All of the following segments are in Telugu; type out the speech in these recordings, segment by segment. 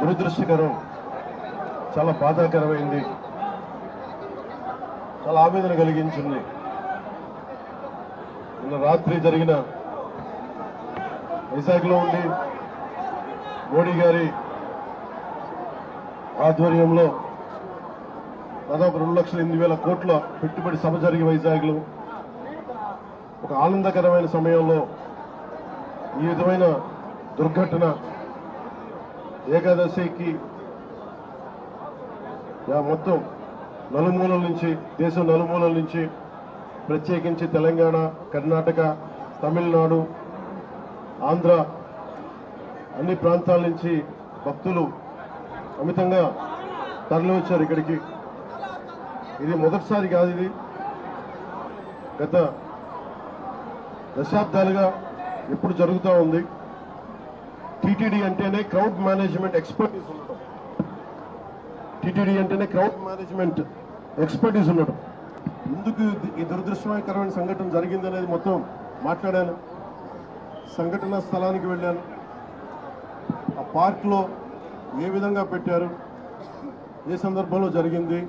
దురదృష్టకరం, చాలా బాధాకరమైంది, చాలా ఆవేదన కలిగించింది. నిన్న రాత్రి జరిగిన వైజాగ్లో ఉండి మోడీ గారి ఆధ్వర్యంలో దాదాపు 2,08,000 కోట్ల పెట్టుబడి సభ జరిగి వైజాగ్లో ఒక ఆనందకరమైన సమయంలో ఈ విధమైన దుర్ఘటన ఏకాదశికి మొత్తం నలుమూలల నుంచి, దేశం నలుమూలల నుంచి, ప్రత్యేకించి తెలంగాణ, కర్ణాటక, తమిళనాడు, ఆంధ్ర అన్ని ప్రాంతాల నుంచి భక్తులు అమితంగా తరలివచ్చారు ఇక్కడికి. ఇది మొదటిసారి కాదు, ఇది గత దశాబ్దాలుగా ఎప్పుడు జరుగుతూ ఉంది. టీటీడీ అంటేనే క్రౌడ్ మేనేజ్మెంట్ ఎక్స్పర్టీస్ ఉండటం, టీటీడీ అంటేనే క్రౌడ్ మేనేజ్మెంట్ ఎక్స్పర్టీస్ ఉండటం. ఎందుకు ఈ దురదృష్టకరమైన సంఘటన జరిగిందనేది మొత్తం మాట్లాడాను. సంఘటన స్థలానికి వెళ్ళాను. ఆ పార్క్లో ఏ విధంగా పెట్టారు, ఏ సందర్భంలో జరిగింది,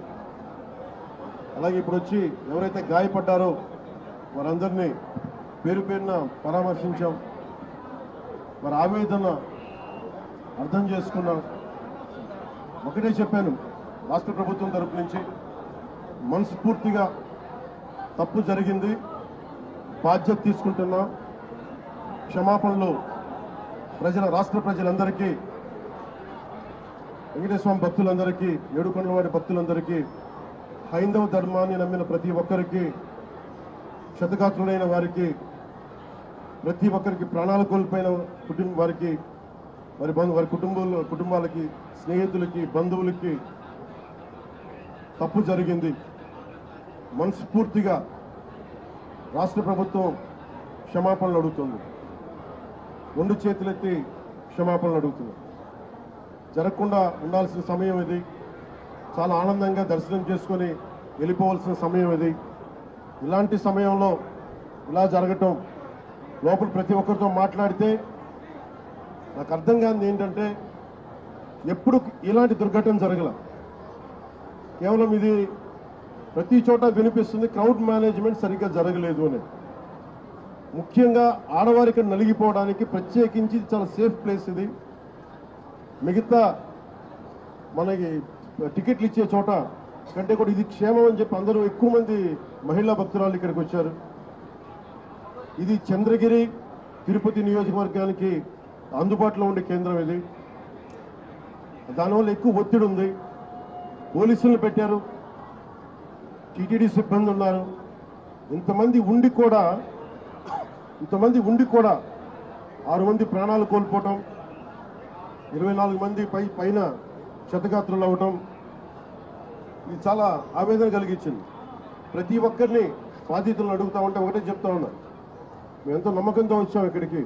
అలాగే ఇప్పుడు వచ్చి ఎవరైతే గాయపడ్డారో వారందరినీ పేరు పేరున పరామర్శించాం. వారి ఆవేదన అర్థం చేసుకున్నాం. ఒకటే చెప్పాను, రాష్ట్ర ప్రభుత్వం తరపు నుంచి మనస్ఫూర్తిగా తప్పు జరిగింది, బాధ్యత తీసుకుంటున్నాం. క్షమాపణలు రాష్ట్ర ప్రజలందరికీ, వెంకటేశ్వర భక్తులందరికీ, ఏడుకొండలవాడి భక్తులందరికీ, హైందవ ధర్మాన్ని నమ్మిన ప్రతి ఒక్కరికి, క్షతగాత్రులైన వారికి, ప్రతి ఒక్కరికి, ప్రాణాలు కోల్పోయిన వారికి, వారి కుటుంబాలకి, స్నేహితులకి, బంధువులకి తప్పు జరిగింది. మనస్ఫూర్తిగా రాష్ట్ర ప్రభుత్వం క్షమాపణలు అడుగుతుంది. 2 చేతులెత్తి క్షమాపణలు అడుగుతుంది. జరగకుండా ఉండాల్సిన సమయం ఇది. చాలా ఆనందంగా దర్శనం చేసుకొని వెళ్ళిపోవాల్సిన సమయం ఇది. ఇలాంటి సమయంలో ఇలా జరగటం, లోపల ప్రతి ఒక్కరితో మాట్లాడితే నాకు అర్థం కానిది ఏంటంటే, ఎప్పుడు ఇలాంటి దుర్ఘటన జరగల. కేవలం ఇది ప్రతి చోట వినిపిస్తుంది, క్రౌడ్ మేనేజ్మెంట్ సరిగ్గా జరగలేదు అని. ముఖ్యంగా ఆడవారికి నలిగిపోవడానికి ప్రత్యేకించి చాలా సేఫ్ ప్లేస్ ఇది. మిగతా మనకి టికెట్లు ఇచ్చే చోట కంటే కూడా ఇది క్షేమం అని చెప్పి అందరూ ఎక్కువ మంది మహిళా భక్తురాలు ఇక్కడికి వచ్చారు. ఇది చంద్రగిరి, తిరుపతి నియోజకవర్గానికి అందుబాటులో ఉండే కేంద్రం ఇది. దానివల్ల ఎక్కువ ఒత్తిడి ఉంది. పోలీసులను పెట్టారు, టీటీడీ సిబ్బంది ఉన్నారు. ఇంతమంది ఉండి కూడా 6 మంది ప్రాణాలు కోల్పోవటం, 24 మంది పైన క్షతగాత్రులు అవ్వటం, ఇది చాలా ఆవేదన కలిగించింది. ప్రతి ఒక్కరిని బాధితులను అడుగుతా ఉంటే ఒకటే చెప్తా ఉన్నా, మేము ఎంతో నమ్మకంతో వచ్చాం ఇక్కడికి,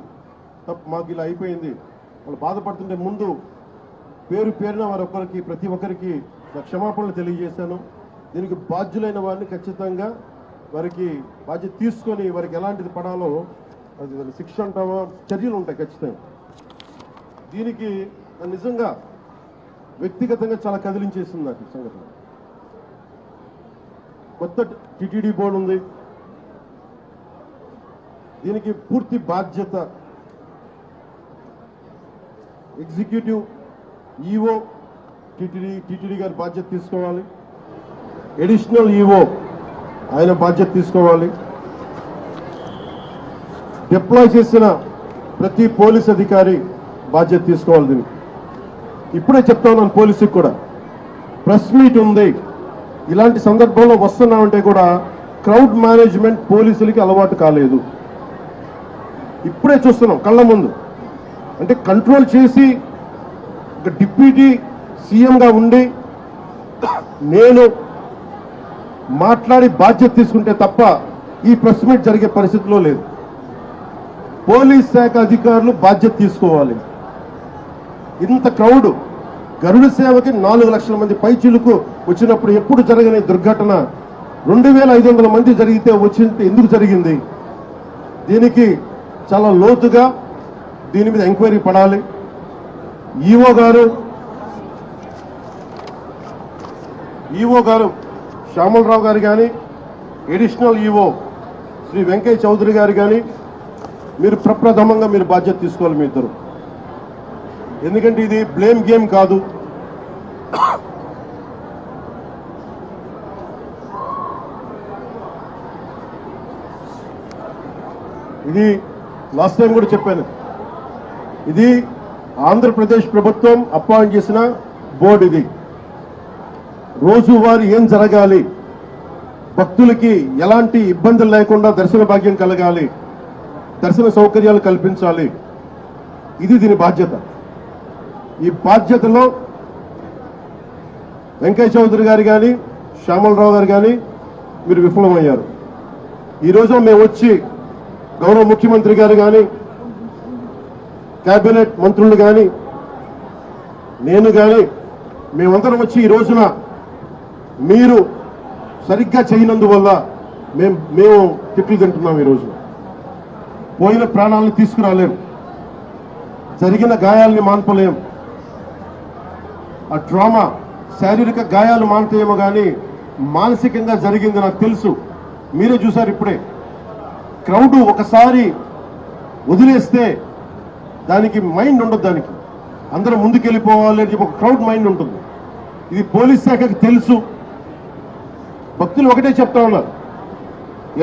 మాకు ఇలా అయిపోయింది. వాళ్ళు బాధపడుతుంటే ముందు పేరున ప్రతి ఒక్కరికి క్షమాపణలు తెలియజేశాను. దీనికి బాధ్యులైన వారిని ఖచ్చితంగా వారికి బాధ్యత తీసుకొని వారికి ఎలాంటిది పడాలో అది శిక్ష అంటామో చర్యలు ఉంటాయి ఖచ్చితంగా. దీనికి నిజంగా వ్యక్తిగతంగా చాలా కదిలించేసింది నాకు ఈ సంఘటన. కొత్త టీటీడీ బోర్డు ఉంది, దీనికి పూర్తి బాధ్యత ఎగ్జిక్యూటివ్ ఈఓ టీటీడీ గారి బాధ్యత తీసుకోవాలి. అడిషనల్ ఈఓ ఆయన బాధ్యత తీసుకోవాలి. డిప్లాయ్ చేసిన ప్రతి పోలీస్ అధికారి బాధ్యత తీసుకోవాలి. దీనికి ఇప్పుడే చెప్తా ఉన్నాను, పోలీసుకి కూడా ప్రెస్ మీట్ ఉంది. ఇలాంటి సందర్భంలో వస్తున్నామంటే కూడా క్రౌడ్ మేనేజ్మెంట్ పోలీసులకి అలవాటు కాలేదు. ఇప్పుడే చూస్తున్నాం కళ్ళ ముందు. అంటే కంట్రోల్ చేసి ఒక డిప్యూటీ సీఎంగా ఉండి నేను మాట్లాడి బాధ్యత తీసుకుంటే తప్ప ఈ ప్రెస్ మీట్ జరిగే పరిస్థితిలో లేదు. పోలీస్ శాఖ అధికారులు బాధ్యత తీసుకోవాలి. ఇంత క్రౌడ్, గరుడ సేవకి 4 లక్షల మంది పైచిలుకు వచ్చినప్పుడు ఎప్పుడు జరగని దుర్ఘటన 2500 మంది జరిగితే వచ్చింది ఎందుకు జరిగింది? దీనికి చాలా లోతుగా దీని మీద ఎంక్వైరీ పడాలి. ఈఓ గారు ఈఓ గారు శ్యామలరావు గారు కానీ, అడిషనల్ ఈఓ శ్రీ వెంకయ్య చౌదరి గారు కానీ మీరు ప్రప్రథమంగా మీరు బాధ్యత తీసుకోవాలి మీ ఇద్దరు. ఎందుకంటే ఇది బ్లేమ్ గేమ్ కాదు. ఇది లాస్ట్ టైం కూడా చెప్పాను, ఇది ఆంధ్రప్రదేశ్ ప్రభుత్వం అపాయింట్ చేసిన బోర్డు. ఇది రోజువారీ ఏం జరగాలి, భక్తులకి ఎలాంటి ఇబ్బందులు లేకుండా దర్శన భాగ్యం కలగాలి, దర్శన సౌకర్యాలు కల్పించాలి, ఇది దీని బాధ్యత. ఈ బాధ్యతలో వెంకయ్య చౌదరి గారు కానీ, శ్యామలరావు గారు కానీ మీరు విఫలమయ్యారు. ఈరోజు మేము వచ్చి గౌరవ ముఖ్యమంత్రి గారు కానీ, కేబినెట్ మంత్రులు కానీ, నేను కానీ మేమందరం వచ్చి ఈ రోజున మీరు సరిగ్గా చేయనందువల్ల మేము తిట్లు తింటున్నాం. ఈ రోజు పోయిన ప్రాణాలను తీసుకురాలేం, జరిగిన గాయాలని మాన్పలేం. ఆ ట్రామా, శారీరక గాయాలు మాన్తాయేమో కానీ మానసికంగా జరిగింది నాకు తెలుసు. మీరే చూసారు ఇప్పుడే. క్రౌడ్ ఒకసారి వదిలేస్తే దానికి మైండ్ ఉండదు, దానికి అందరూ ముందుకెళ్ళిపోవాలి అని చెప్పి ఒక క్రౌడ్ మైండ్ ఉంటుంది. ఇది పోలీస్ శాఖకి తెలుసు. భక్తులు ఒకటే చెప్తా ఉన్నారు,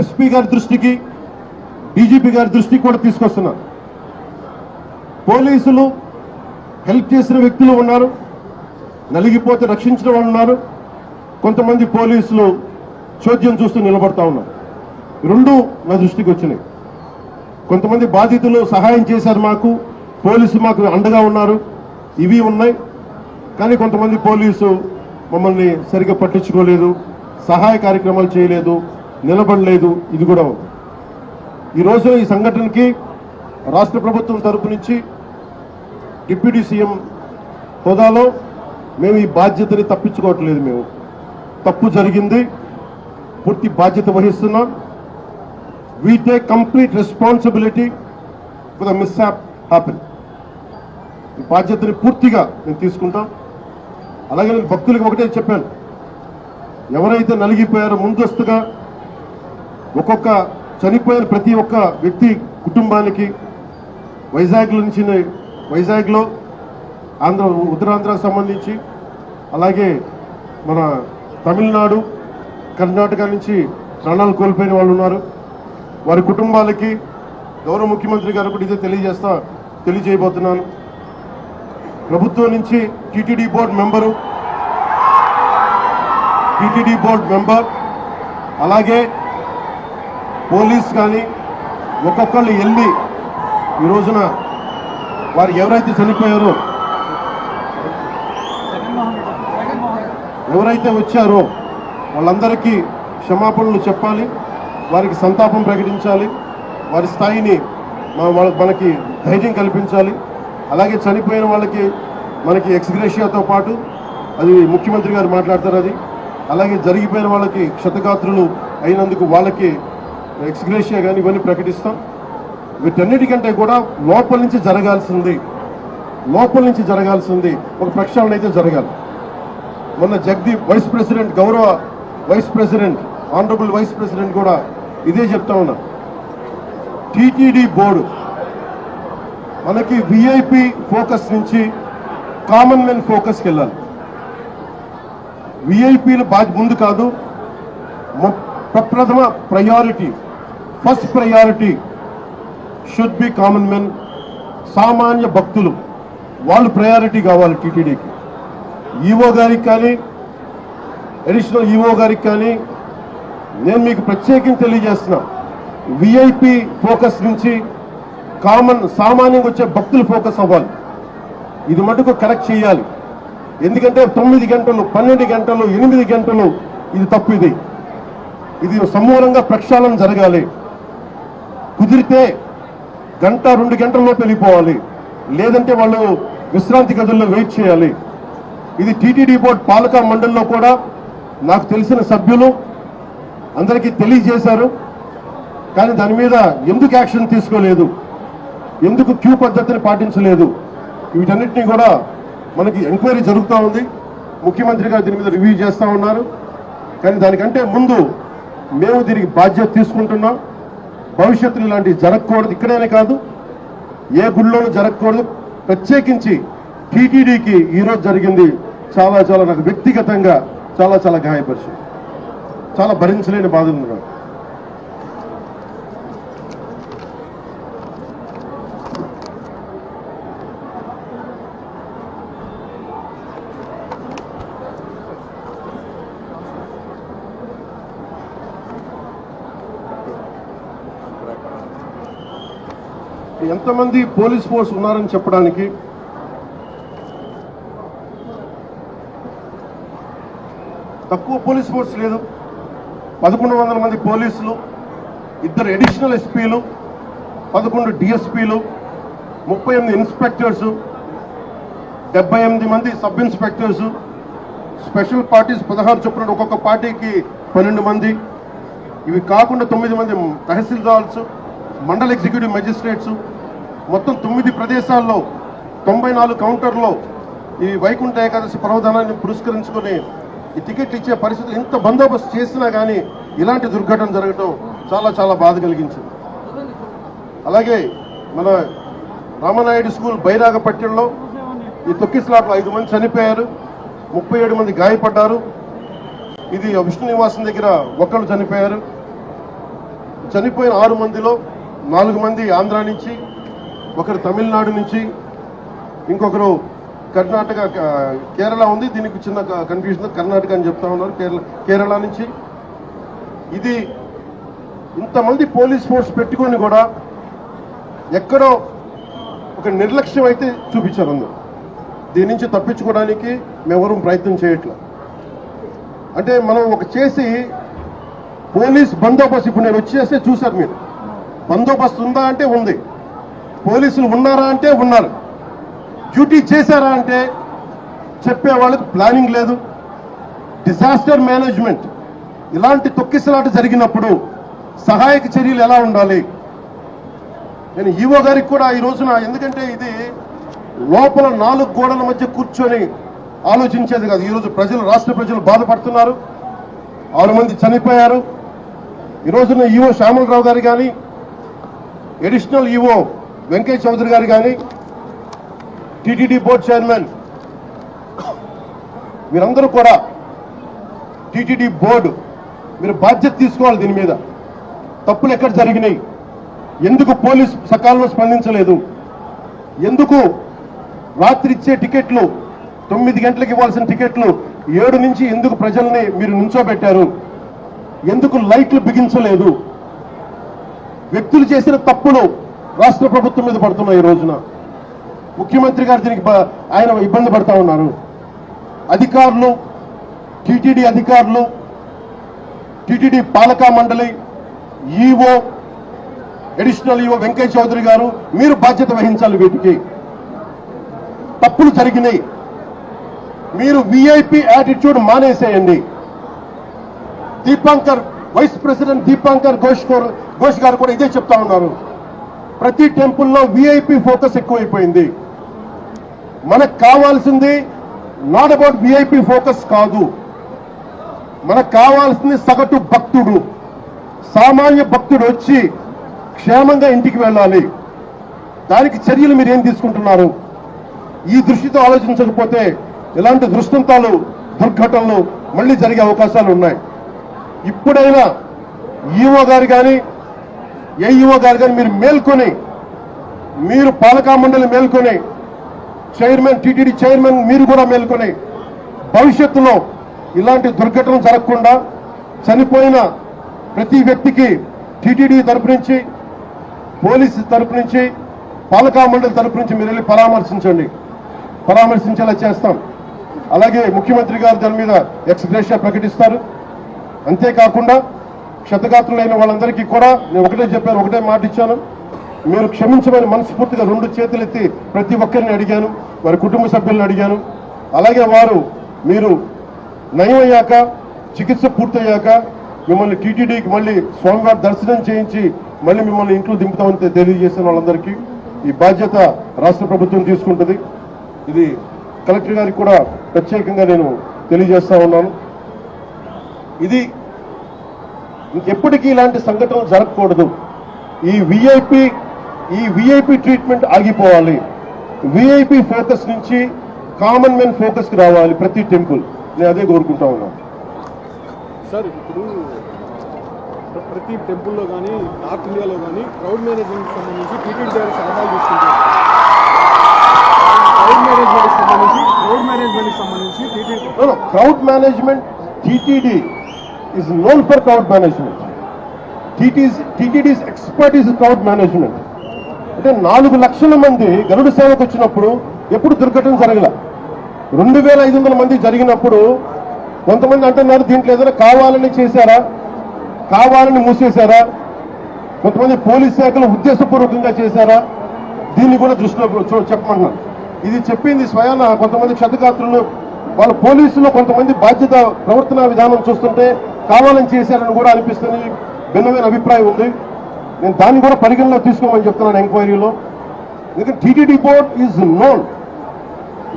ఎస్పీ గారి దృష్టికి, డీజీపీ గారి దృష్టికి కూడా తీసుకొస్తున్నారు. పోలీసులు హెల్ప్ చేసిన వ్యక్తులు ఉన్నారు, నలిగిపోతే రక్షించిన వాళ్ళు ఉన్నారు. కొంతమంది పోలీసులు చోద్యం చూస్తూ నిలబడతా ఉన్నారు. రెండు నా దృష్టికి వచ్చినాయి. కొంతమంది బాధితులు సహాయం చేశారు, మాకు పోలీసు మాకు అండగా ఉన్నారు, ఇవి ఉన్నాయి. కానీ కొంతమంది పోలీసు మమ్మల్ని సరిగ్గా పట్టించుకోలేదు, సహాయ కార్యక్రమాలు చేయలేదు, నిలబడలేదు. ఇది కూడా ఉంది. ఈరోజు ఈ సంఘటనకి రాష్ట్ర ప్రభుత్వం తరపు నుంచి డిప్యూటీ సీఎం హోదాలో మేము ఈ బాధ్యతని తప్పించుకోవట్లేదు. మేము తప్పు జరిగింది, పూర్తి బాధ్యత వహిస్తున్నాం. We take complete responsibility for the mishap happened. ఈ బాధ్యతని పూర్తిగా నేను తీసుకుంటాం. అలాగే నేను భక్తులకు ఒకటే చెప్పాను, ఎవరైతే నలిగిపోయారో ముందస్తుగా ఒక్కొక్క చనిపోయిన ప్రతి ఒక్క వ్యక్తి కుటుంబానికి వైజాగ్లో ఉత్తరాంధ్రకు సంబంధించి, అలాగే మన తమిళనాడు, కర్ణాటక నుంచి ప్రాణాలు కోల్పోయిన వాళ్ళు ఉన్నారు. వారి కుటుంబాలకి గౌరవ ముఖ్యమంత్రి గారు కూడా ఇదే తెలియజేయబోతున్నాను. ప్రభుత్వం నుంచి టీటీడీ బోర్డు మెంబర్ అలాగే పోలీస్ కానీ ఒక్కొక్కళ్ళు వెళ్ళి ఈ రోజున వారు ఎవరైతే చనిపోయారో, ఎవరైతే వచ్చారో వాళ్ళందరికీ క్షమాపణలు చెప్పాలి, వారికి సంతాపం ప్రకటించాలి, వారి స్థాయిని మనకి ధైర్యం కల్పించాలి. అలాగే చనిపోయిన వాళ్ళకి మనకి ఎక్స్గ్రేషియాతో పాటు అది ముఖ్యమంత్రి గారు మాట్లాడతారు. అది అలాగే జరిగిపోయిన వాళ్ళకి క్షతగాత్రులు అయినందుకు వాళ్ళకి ఎక్స్గ్రేషియా కానీ ఇవన్నీ ప్రకటిస్తాం. వీటన్నిటికంటే కూడా లోపల నుంచి జరగాల్సింది ఒక ప్రక్షాళన అయితే జరగాలి. మొన్న జగదీప్ గౌరవ vice president honourable vice president కూడా ఇదే చెప్తా ఉన్నా. టీటీడీ బోర్డు మనకి విఐపి ఫోకస్ నుంచి కామన్ మెన్ ఫోకస్కి వెళ్ళాలి. విఐపీలు ముందు కాదు, ప్రప్రథమ priority, first priority should be common men. సామాన్య భక్తులు వాళ్ళు ప్రయారిటీ కావాలి టీటీడీకి. ఈఓ గారికి కానీ, అడిషనల్ ఈఓ గారికి కానీ నేను మీకు ప్రత్యేకించి తెలియజేస్తున్నా, విఐపి ఫోకస్ నుంచి సామాన్యంగా వచ్చే భక్తులు ఫోకస్ అవ్వాలి. ఇది మటుకు కరెక్ట్ చేయాలి. ఎందుకంటే 9 గంటలు, 12 గంటలు, 8 గంటలు ఇది తప్పు. ఇది సమూలంగా ప్రక్షాళన జరగాలి. కుదిరితే 1-2 గంటల్లో వెళ్ళిపోవాలి, లేదంటే వాళ్ళు విశ్రాంతి గదుల్లో వెయిట్ చేయాలి. ఇది టీటీడీ బోర్డు పాలక మండలిలో కూడా నాకు తెలిసిన సభ్యులు అందరికీ తెలియజేశారు. కానీ దాని మీద ఎందుకు యాక్షన్ తీసుకోలేదు, ఎందుకు క్యూ పద్ధతిని పాటించలేదు, వీటన్నిటినీ కూడా మనకి ఎంక్వైరీ జరుగుతూ ఉంది. ముఖ్యమంత్రి గారు దీని మీద రివ్యూ చేస్తూ ఉన్నారు. కానీ దానికంటే ముందు మేము దీనికి బాధ్యత తీసుకుంటున్నాం. భవిష్యత్తులో ఇలాంటివి జరగకూడదు. ఇక్కడనే కాదు, ఏ గుళ్ళోనూ జరగకూడదు. ప్రత్యేకించి టీటీడీకి ఈరోజు జరిగింది చాలా చాలా నాకు వ్యక్తిగతంగా చాలా చాలా గాయపరిచింది. చాలా భరించలేని బాధ ఉంది నాకు. ఎంతమంది పోలీస్ ఫోర్స్ ఉన్నారని చెప్పడానికి తక్కువ పోలీస్ ఫోర్స్ లేదు. 1100 మంది పోలీసులు, 2 అడిషనల్ ఎస్పీలు, 11 డిఎస్పీలు, 38 ఇన్స్పెక్టర్స్, 78 మంది సబ్ ఇన్స్పెక్టర్స్, స్పెషల్ పార్టీస్ 16 చొప్పున ఒక్కొక్క పార్టీకి 12 మంది. ఇవి కాకుండా 9 మంది తహసీల్దార్స్, మండల ఎగ్జిక్యూటివ్ మెజిస్ట్రేట్స్, మొత్తం 9 ప్రదేశాల్లో 94 కౌంటర్లో ఈ వైకుంఠ ఏకాదశి పర్వదినాన్ని పురస్కరించుకొని ఈ టికెట్లు ఇచ్చే పరిస్థితులు ఇంత బందోబస్తు చేసినా కానీ ఇలాంటి దుర్ఘటన జరగడం చాలా చాలా బాధ కలిగించింది. అలాగే మన రామనాయుడు స్కూల్ బైరాగపట్నంలో ఈ తొక్కిసలాట్లో 5 మంది చనిపోయారు, 37 మంది గాయపడ్డారు. ఇది విష్ణు నివాసం దగ్గర ఒకళ్ళు చనిపోయారు. చనిపోయిన 6 మందిలో 4 మంది ఆంధ్ర నుంచి, ఒకరు తమిళనాడు నుంచి, ఇంకొకరు కర్ణాటక, కేరళ ఉంది. దీనికి చిన్న కన్ఫ్యూజన్, కర్ణాటక అని చెప్తా ఉన్నారు, కేరళ నుంచి. ఇది ఇంతమంది పోలీస్ ఫోర్స్ పెట్టుకొని కూడా ఎక్కడో ఒక నిర్లక్ష్యం అయితే చూపించారు అందరూ. దీని నుంచి తప్పించుకోవడానికి మేమెవరూ ప్రయత్నం చేయట్లా. అంటే మనం ఒక చేసి పోలీస్ బందోబస్తు, ఇప్పుడు నేను వచ్చేస్తే చూశారు మీరు, బందోబస్తు ఉందా అంటే ఉంది, పోలీసులు ఉన్నారా అంటే ఉన్నారు, డ్యూటీ చేశారా అంటే చెప్పే వాళ్ళకి ప్లానింగ్ లేదు. డిజాస్టర్ మేనేజ్మెంట్, ఇలాంటి తొక్కిసలాట జరిగినప్పుడు సహాయక చర్యలు ఎలా ఉండాలి. నేను ఈవో గారికి కూడా ఈ రోజున, ఎందుకంటే ఇది లోపల 4 గోడల మధ్య కూర్చొని ఆలోచించేది కాదు. ఈరోజు ప్రజలు, రాష్ట్ర ప్రజలు బాధపడుతున్నారు. 6 మంది చనిపోయారు. ఈ రోజున ఈవో శ్యామలరావు గారు కానీ, అడిషనల్ ఈవో వెంకయ్య చౌదరి గారు కానీ, టీటీడీ బోర్డు చైర్మన్, మీరందరూ కూడా టీటీడీ బోర్డు మీరు బాధ్యత తీసుకోవాలి. దీని మీద తప్పులు ఎక్కడ జరిగినాయి, ఎందుకు పోలీసు సకాలంలో స్పందించలేదు, ఎందుకు రాత్రి ఇచ్చే టికెట్లు 9 గంటలకు ఇవ్వాల్సిన టికెట్లు 7 నుంచి ఎందుకు ప్రజల్ని మీరు నుంచోబెట్టారు, ఎందుకు లైట్లు బిగించలేదు. వ్యక్తులు చేసిన తప్పులు రాష్ట్ర ప్రభుత్వం మీద పడుతున్నాయి. ఈ రోజున ముఖ్యమంత్రి గారు దీనికి ఆయన ఇబ్బంది పడతా ఉన్నారు. అధికారులు, టీటీడీ అధికారులు, టీటీడీ పాలకా మండలి, EO, additional EO Venkaiah Chowdary garu, మీరు బాధ్యత వహించాలి. వీటికి తప్పులు జరిగినాయి. మీరు విఐపి యాటిట్యూడ్ మానేసేయండి. దీపాంకర్, వైస్ ప్రెసిడెంట్ దీపాంకర్ ఘోష్ గారు కూడా ఇదే చెప్తా ఉన్నారు. ప్రతి టెంపుల్లో విఐపి ఫోకస్ ఎక్కువైపోయింది. మనకు కావాల్సింది నాట్ అబౌట్ విఐపి ఫోకస్ కాదు, మనకు కావాల్సింది సగటు భక్తుడు, సామాన్య భక్తుడు వచ్చి క్షేమంగా ఇంటికి వెళ్ళాలి. దానికి చర్యలు మీరు ఏం తీసుకుంటున్నారు? ఈ దృష్టితో ఆలోచించకపోతే ఇలాంటి దృష్టాంతాలు, దుర్ఘటనలు మళ్ళీ జరిగే అవకాశాలు ఉన్నాయి. ఇప్పుడైనా ఈఓ గారు కానీ, ఏఈఓ గారు కానీ మీరు మేల్కొని, మీరు పాలకా మండలి మేల్కొని, చైర్మన్, టీటీడీ చైర్మన్ మీరు కూడా మేల్కొని, భవిష్యత్తులో ఇలాంటి దుర్ఘటనలు జరగకుండా చనిపోయిన ప్రతి వ్యక్తికి టీటీడీ తరపు నుంచి, పోలీసు తరపు నుంచి, పాలకా మండలి తరపు నుంచి మీరు వెళ్ళి పరామర్శించేలా చేస్తాం. అలాగే ముఖ్యమంత్రి గారు దాని మీద ఎక్స్ గ్రేషియా ప్రకటిస్తారు. అంతేకాకుండా క్షతగాత్రులైన వాళ్ళందరికీ కూడా నేను ఒకటే మాట ఇచ్చాను, మీరు క్షమించమని మనస్ఫూర్తిగా 2 చేతులెత్తి ప్రతి ఒక్కరిని అడిగాను, వారి కుటుంబ సభ్యులను అడిగాను. అలాగే వారు మీరు నయమయ్యాక, చికిత్స పూర్తయ్యాక మిమ్మల్ని టీటీడీకి మళ్ళీ స్వామివారి దర్శనం చేయించి మళ్ళీ మిమ్మల్ని ఇంట్లో దింపుతామని తెలియజేసిన వాళ్ళందరికీ ఈ బాధ్యత రాష్ట్ర ప్రభుత్వం తీసుకుంటుంది. ఇది కలెక్టర్ గారికి కూడా ప్రత్యేకంగా నేను తెలియజేస్తా ఉన్నాను. ఇది ఇంకెప్పటికీ ఇలాంటి సంఘటనలు జరగకూడదు. ఈ విఐపి ట్రీట్మెంట్ ఆగిపోవాలి. విఐపి ఫోకస్ నుంచి కామన్ మెన్ ఫోకస్కి రావాలి ప్రతి టెంపుల్. నేను అదే కోరుకుంటా ఉన్నాను. సార్, ఇప్పుడు ప్రతి టెంపుల్లో కానీ నార్త్ ఇండియాలో కానీ క్రౌడ్ మేనేజ్మెంట్కి సంబంధించి టీటీడీ గారి సలహాలు తీసుకుంటారు. Crowd management TTD is known for crowd management. TTD's expert is crowd management. అంటే 4 లక్షల మంది గరుడ సేవకు వచ్చినప్పుడు ఎప్పుడు దుర్ఘటన జరగల. 2500 మంది జరిగినప్పుడు కొంతమంది అంటున్నారు దీంట్లో ఏదైనా కావాలని చేశారా, కావాలని మూసేశారా, కొంతమంది పోలీస్ శాఖలు ఉద్దేశపూర్వకంగా చేశారా, దీన్ని కూడా దృష్టిలో చెప్పమంటున్నారు. ఇది చెప్పింది స్వయాన కొంతమంది క్షతగాత్రులు, వాళ్ళ పోలీసులు కొంతమంది బాధ్యత ప్రవర్తన విధానం చూస్తుంటే కావాలని చేశారని కూడా అనిపిస్తుంది. భిన్నమైన అభిప్రాయం ఉంది. నేను దాన్ని కూడా పరిగణలో తీసుకోమని చెప్తున్నాను ఎంక్వైరీలో. ఎందుకంటే TTD board is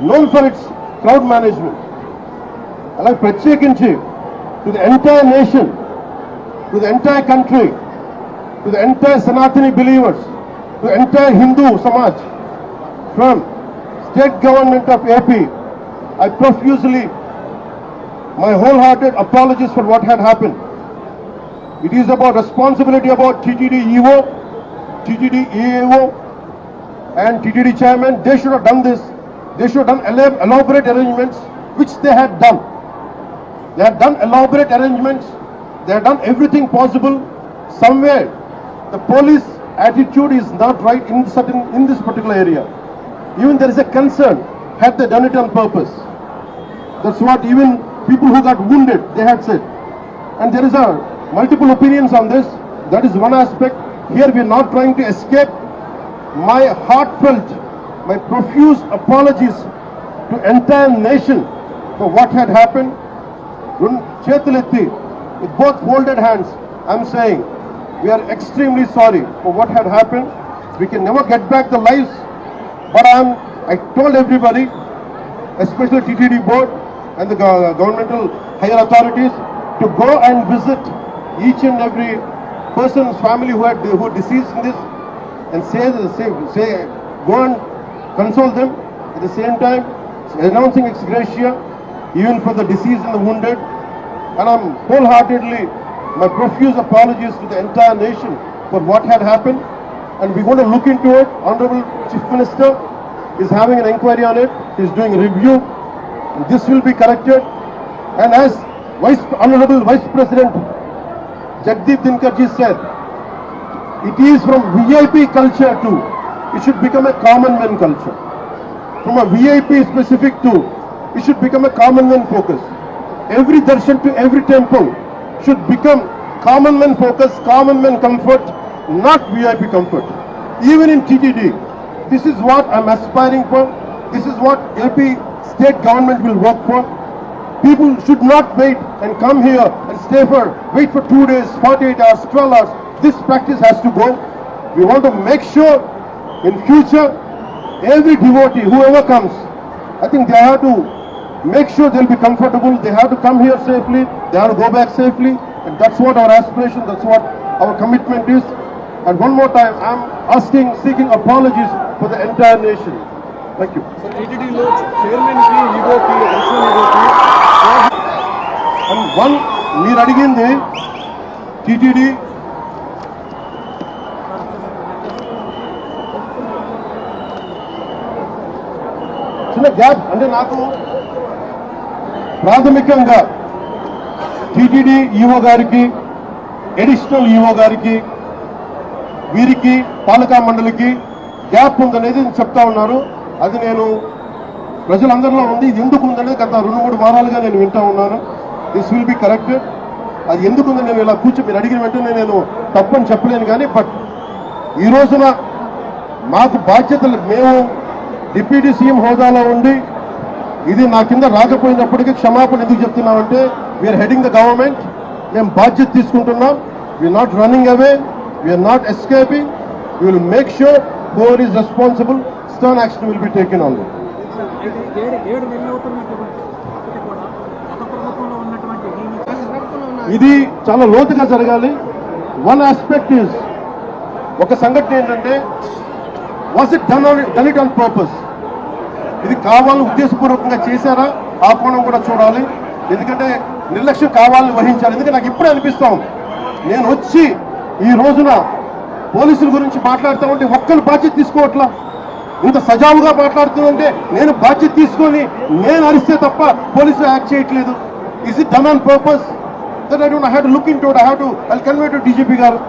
known for it's crowd management. అలాగే ప్రత్యేకించి to the entire nation, to the entire country, to the entire Sanatani believers, to entire Hindu Samaj from state government of AP, I profusely, my wholehearted apologies for what had happened. It is about responsibility about TTD EO, TTD EAO and TTD chairman. They should have done this. They should have done elaborate arrangements, which they had done. They had done elaborate arrangements. They had done everything possible. Somewhere, the police attitude is not right in this particular area. Even there is a concern. Had they done it on purpose? That's what even people who got wounded, they had said. And there is multiple opinions on this. That is one aspect. Here we are not trying to escape. My heartfelt, my profuse apologies to entire nation for what had happened. Chetuletti, with both folded hands, I'm saying we are extremely sorry for what had happened. We can never get back the lives, but I told everybody, especially TTD board and the governmental higher authorities, to go and visit each and every person's family who deceased in this, and say go and console them. At the same time, announcing ex gratia even for the deceased and the wounded. And I'm wholeheartedly, my profuse apologies to the entire nation for what had happened. And we're going to look into it. Honorable Chief Minister is having an inquiry on it. He's doing a review. This will be corrected. And as Honorable Vice President Jagdeep Dhinkarji said, it is from VIP culture to, it should become a common man culture. From a VIP specific to, it should become a common man focus. Every darshan to every temple should become common man focus, common man comfort, not VIP comfort. Even in TTD, this is what I'm aspiring for. This is what AP state government will work for. People should not wait and come here and wait for 2 days, 48 hours, 12 hours. This practice has to go. We want to make sure in future, every devotee, whoever comes, I think they have to make sure they'll be comfortable. They have to come here safely. They have to go back safely. And that's what our aspiration, that's what our commitment is. And one more time, I'm seeking apologies for the entire nation. Thank you. So TTD lo chairman ki ego ki national ego ki and one meer adigindi TTD చిన్న గ్యాప్ అంటే నాకు ప్రాథమికంగా టీటీడీ ఈఓ గారికి, అడిషనల్ ఈఓ గారికి, వీరికి పాలకా మండలికి గ్యాప్ ఉందనేది చెప్తా ఉన్నారు. అది నేను ప్రజలందరిలో ఉంది. ఇది ఎందుకు ఉందనేది గత 2-3 వారాలుగా నేను వింటా ఉన్నాను. This will be corrected. అది ఎందుకు ఉందని నేను ఇలా మీరు అడిగిన వెంటనే నేను తప్పని చెప్పలేను. కానీ బట్ ఈ రోజున మాకు బాధ్యతలు, మేము డిప్యూటీ సీఎం హోదాలో ఉండి ఇది నా కింద రాకపోయినప్పటికీ క్షమాపణ ఎందుకు చెప్తున్నామంటే, వీఆర్ హెడింగ్ ద గవర్నమెంట్. మేము బాధ్యత తీసుకుంటున్నాం. We're not running away, we're not escaping. We will make sure whoever is responsible, stern action will be taken on them. ఇది చాలా లోతుగా జరగాలి. వన్ ఆస్పెక్ట్ ఈజ్, ఒక సంఘటన ఏంటంటే, was it done it on purpose? ఇది కావాలని ఉద్దేశపూర్వకంగా చేశారా? ఆ కోణం కూడా చూడాలి. ఎందుకంటే నిర్లక్ష్యం కావాలని వహించాలి. ఎందుకంటే నాకు ఇప్పుడే అనిపిస్తాం, నేను వచ్చి ఈ రోజున పోలీసుల గురించి మాట్లాడుతూ ఉంటే ఒక్కరు బాధ్యత తీసుకోవట్లా. ఇంత సజావుగా మాట్లాడుతుందంటే నేను బాధ్యత తీసుకొని నేను అరిస్తే తప్ప పోలీసులు యాక్ట్ చేయట్లేదు. Is it done on purpose? That I don't have to look into it. I have to convey to DGP గారు.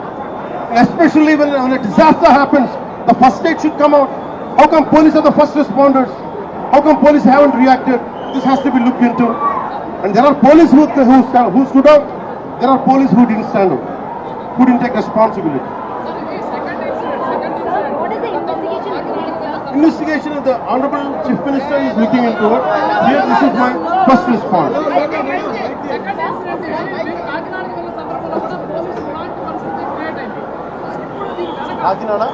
Especially when a disaster happens, the first aid should come out. How come police are the first responders? How come police haven't reacted? This has to be looked into. And there are police who stood out. There are police who didn't stand up, who didn't take responsibility. What is the investigation? Investigation of the Honorable Chief Minister is looking into it. Here, this is my first response. Kakinada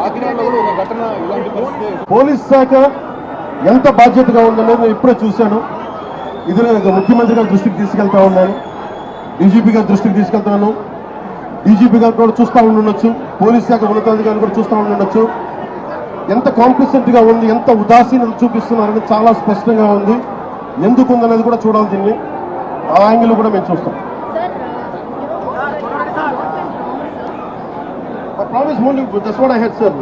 కాకినాడలో కూడా ఒక ఘటన ఇలాంటి పరిస్థితి. పోలీస్ శాఖ ఎంత బాధ్యతగా ఉందనేది నేను ఇప్పుడే చూశాను. ఇది నేను ముఖ్యమంత్రి గారి దృష్టికి తీసుకెళ్తా ఉన్నాను, డీజీపీ గారి దృష్టికి తీసుకెళ్తాను. డీజీపీ గారు కూడా చూస్తూ ఉండొచ్చు, పోలీస్ శాఖ ఉన్నతాధికారులు కూడా చూస్తూ ఉండొచ్చు. ఎంత కాంప్లిసెంట్గా ఉంది, ఎంత ఉదాసీనత చూపిస్తున్నారని చాలా స్పష్టంగా ఉంది. ఎందుకు ఉందనేది కూడా చూడాలి. దీన్ని ఆ యాంగిల్ కూడా మేము చూస్తాం. I promise only, that's what I had said.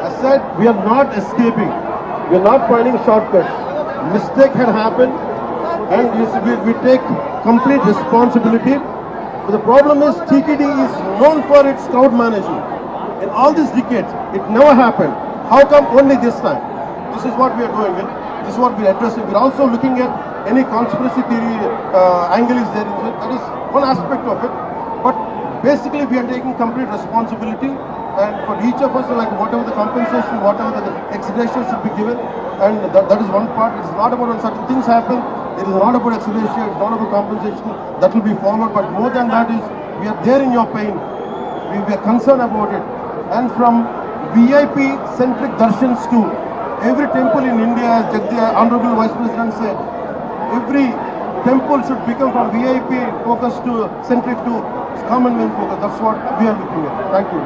I said we are not escaping. We are not finding shortcuts. Mistake had happened and we take complete responsibility. But the problem is TTD is known for its crowd management. In all these decades, it never happened. How come only this time? This is what we are doing. This is what we are addressing. We are also looking at any conspiracy theory angle is there. That is one aspect of it. But basically, we are taking complete responsibility, and for each of us, like whatever the compensation, whatever the exhibition should be given, and that is one part. It's not about when certain things happen. It is not about exhibition. It's not about compensation. That will be followed. But more than that is, we are there in your pain. We are concerned about it. And from VIP-centric darshans to every temple in India, as Jagdish, Honorable Vice President said, every temple should become from VIP focus to centric to Commonwealth focus. That's what we are looking at. Thank you.